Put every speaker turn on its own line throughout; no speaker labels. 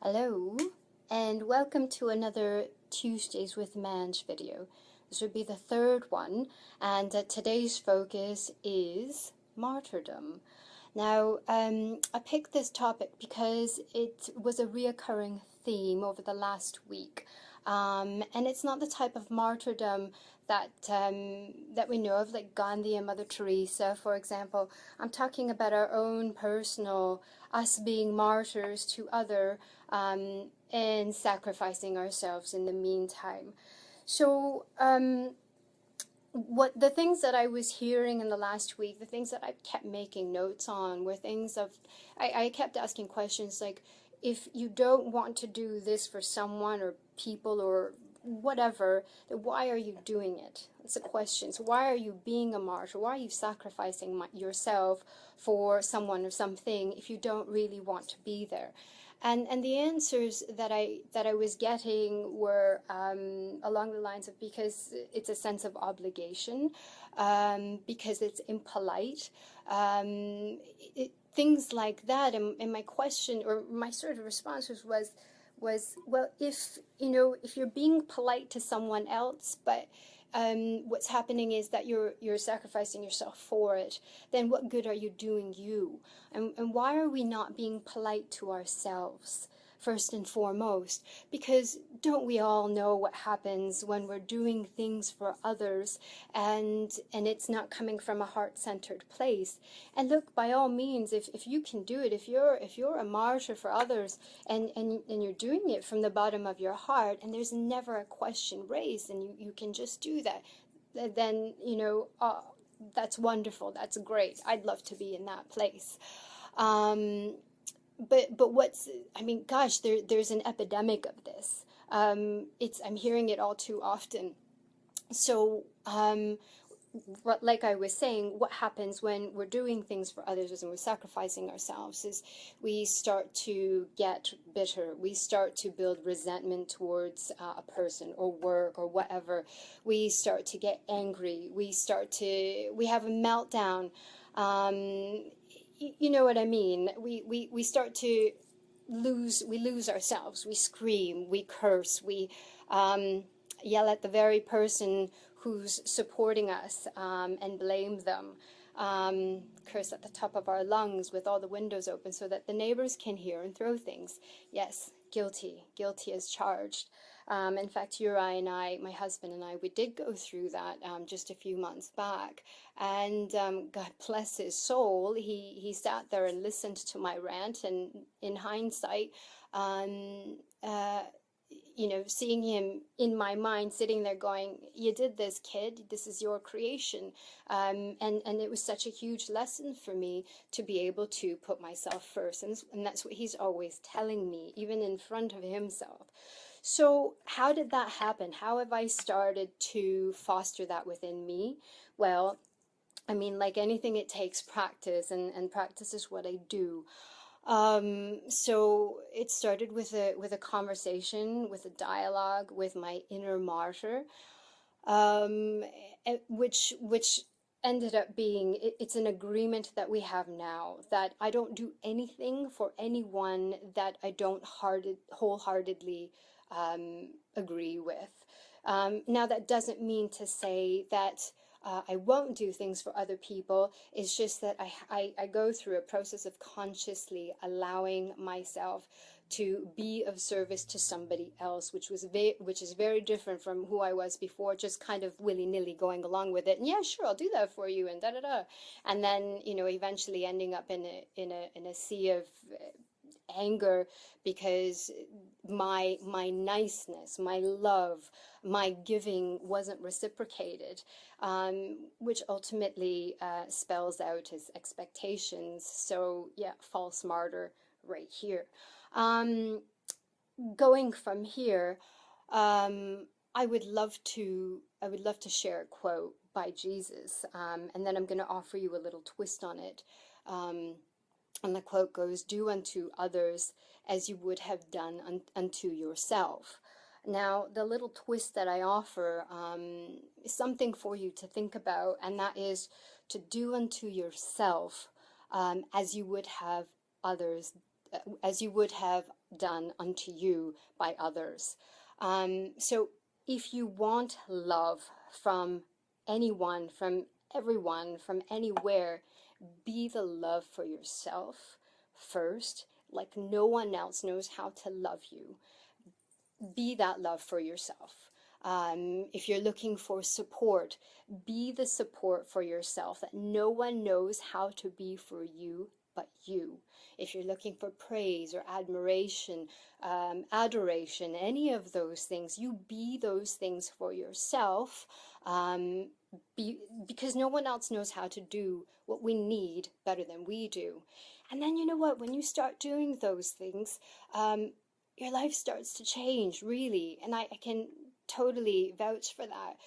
Hello, and welcome to another Tuesdays with Manj video. This would be the third one, and today's focus is martyrdom. Now, I picked this topic because it was a reoccurring theme over the last week, and it's not the type of martyrdom that we know of, like Gandhi and Mother Teresa, for example. I'm talking about our own personal, us being martyrs to other, and sacrificing ourselves in the meantime. So, what the things that I was hearing in the last week, the things that I kept making notes on were things of, I kept asking questions like, if you don't want to do this for someone or people or whatever, then why are you doing it? It's a question. So why are you being a martyr? Why are you sacrificing yourself for someone or something if you don't really want to be there? And the answers that I was getting were along the lines of, because it's a sense of obligation, because it's impolite, things like that. And my question, or my sort of response was, well, if you're being polite to someone else, but what's happening is that you're sacrificing yourself for it, then what good are you doing you? And why are we not being polite to ourselves, first and foremost? Because don't we all know what happens when we're doing things for others and it's not coming from a heart-centered place? And look, by all means, if you can do it, if you're a martyr for others and you're doing it from the bottom of your heart and there's never a question raised and you can just do that, then that's wonderful, that's great. I'd love to be in that place. But what's, I mean, gosh, there's an epidemic of this. I'm hearing it all too often. So, like I was saying, what happens when we're doing things for others and we're sacrificing ourselves is we start to get bitter. We start to build resentment towards a person or work or whatever. We start to get angry. We have a meltdown. You know what I mean? We start to lose ourselves. We scream, we curse, we yell at the very person who's supporting us, and blame them, curse at the top of our lungs with all the windows open so that the neighbors can hear and throw things. Yes, guilty as charged. In fact, Uri and I, my husband and I, we did go through that just a few months back, and God bless his soul, he sat there and listened to my rant, and in hindsight, seeing him in my mind sitting there going, you did this, kid, this is your creation. And it was such a huge lesson for me to be able to put myself first. And that's what he's always telling me, even in front of himself. So how did that happen? How have I started to foster that within me? Well, I mean, like anything, it takes practice, and practice is what I do. So it started with a conversation, with a dialogue with my inner martyr, which ended up being, it's an agreement that we have now, that I don't do anything for anyone that I don't wholeheartedly agree with. Now, that doesn't mean to say that I won't do things for other people. It's just that I go through a process of consciously allowing myself to be of service to somebody else, which is very different from who I was before, just kind of willy-nilly going along with it. And yeah, sure, I'll do that for you, and da-da-da. And then, eventually ending up in a sea of anger because my niceness, my love, my giving wasn't reciprocated, which ultimately spells out as expectations. So yeah, false martyr right here. Going from here, I would love to share a quote by Jesus, and then I'm going to offer you a little twist on it. And the quote goes, "Do unto others as you would have done unto yourself." Now, the little twist that I offer is something for you to think about, and that is to do unto yourself as you would have others as you would have done unto you by others. So if you want love from anyone, from everyone, from anywhere, be the love for yourself first. Like no one else knows how to love you. Be that love for yourself. If you're looking for support, be the support for yourself that no one knows how to be for you but you. If you're looking for praise or admiration, adoration, any of those things, you be those things for yourself. Because no one else knows how to do what we need better than we do. And then you know what? When you start doing those things, your life starts to change, really. And I can totally vouch for that.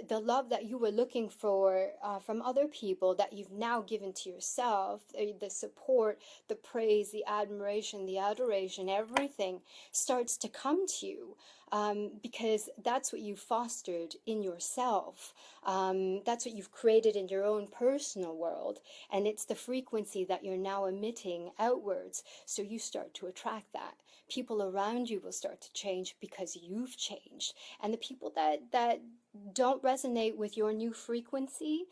The love that you were looking for from other people that you've now given to yourself, the support, the praise, the admiration, the adoration, everything starts to come to you, because that's what you fostered in yourself. That's what you've created in your own personal world, and it's the frequency that you're now emitting outwards, so you start to attract that. People around you will start to change because you've changed, and the people that don't resonate with your new frequency,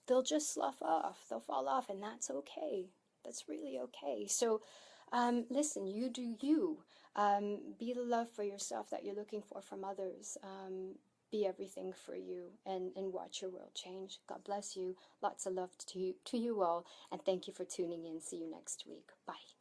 they'll just slough off, they'll fall off, and that's okay. That's really okay. So listen, you do you. Be the love for yourself that you're looking for from others. Be everything for you, and watch your world change. God bless you. Lots of love to you all, and thank you for tuning in. See you next week. Bye.